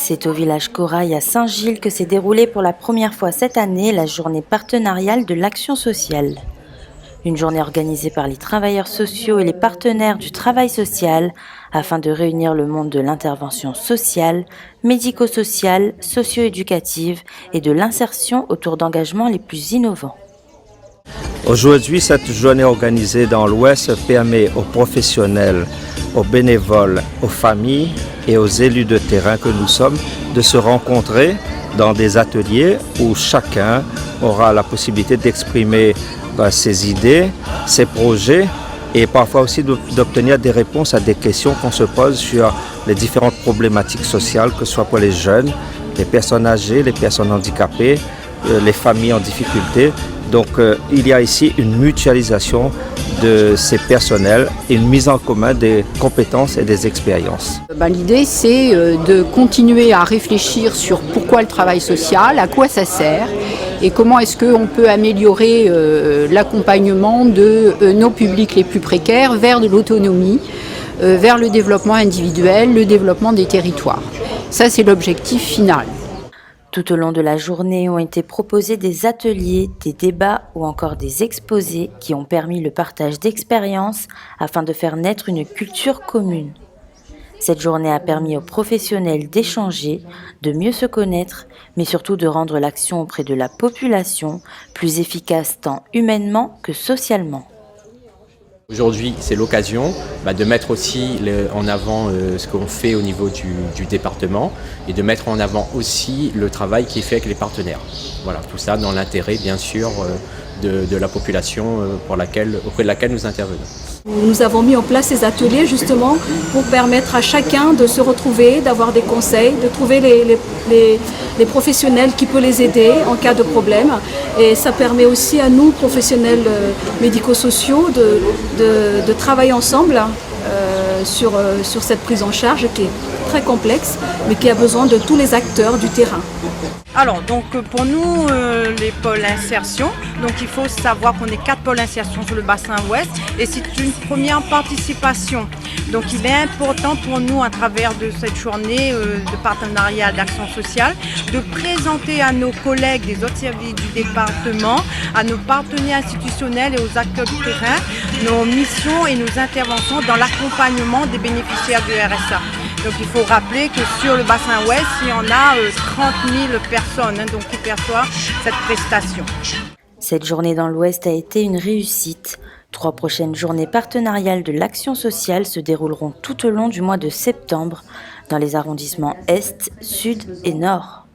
C'est au village Corail à Saint-Gilles que s'est déroulée pour la première fois cette année la journée partenariale de l'action sociale. Une journée organisée par les travailleurs sociaux et les partenaires du travail social afin de réunir le monde de l'intervention sociale, médico-sociale, socio-éducative et de l'insertion autour d'engagements les plus innovants. Aujourd'hui, cette journée organisée dans l'Ouest permet aux professionnels, aux bénévoles, aux familles et aux élus de terrain que nous sommes de se rencontrer dans des ateliers où chacun aura la possibilité d'exprimer ses idées, ses projets et parfois aussi d'obtenir des réponses à des questions qu'on se pose sur les différentes problématiques sociales, que ce soit pour les jeunes, les personnes âgées, les personnes handicapées, les familles en difficulté. Donc il y a ici une mutualisation de ces personnels et une mise en commun des compétences et des expériences. L'idée, c'est de continuer à réfléchir sur pourquoi le travail social, à quoi ça sert et comment est-ce qu'on peut améliorer l'accompagnement de nos publics les plus précaires vers de l'autonomie, vers le développement individuel, le développement des territoires. Ça, c'est l'objectif final. Tout au long de la journée ont été proposés des ateliers, des débats ou encore des exposés qui ont permis le partage d'expériences afin de faire naître une culture commune. Cette journée a permis aux professionnels d'échanger, de mieux se connaître, mais surtout de rendre l'action auprès de la population plus efficace tant humainement que socialement. Aujourd'hui, c'est l'occasion de mettre aussi en avant ce qu'on fait au niveau du département et de mettre en avant aussi le travail qui est fait avec les partenaires. Voilà, tout ça dans l'intérêt, bien sûr, de la population auprès de laquelle nous intervenons. Nous avons mis en place ces ateliers justement pour permettre à chacun de se retrouver, d'avoir des conseils, de trouver les professionnels qui peuvent les aider en cas de problème. Et ça permet aussi à nous, professionnels médico-sociaux, de travailler ensemble sur cette prise en charge qui est très complexe, mais qui a besoin de tous les acteurs du terrain. Alors, donc pour nous, les pôles insertion, donc il faut savoir qu'on est 4 pôles insertion sur le bassin ouest et c'est une première participation. Donc il est important pour nous, à travers de cette journée de partenariat d'action sociale, de présenter à nos collègues des autres services du département, à nos partenaires institutionnels et aux acteurs du terrain, nos missions et nos interventions dans l'accompagnement des bénéficiaires du RSA. Donc il faut rappeler que sur le bassin ouest, il y en a 30 000 personnes donc, qui perçoivent cette prestation. Cette journée dans l'Ouest a été une réussite. 3 prochaines journées partenariales de l'action sociale se dérouleront tout au long du mois de septembre dans les arrondissements Est, Sud et Nord.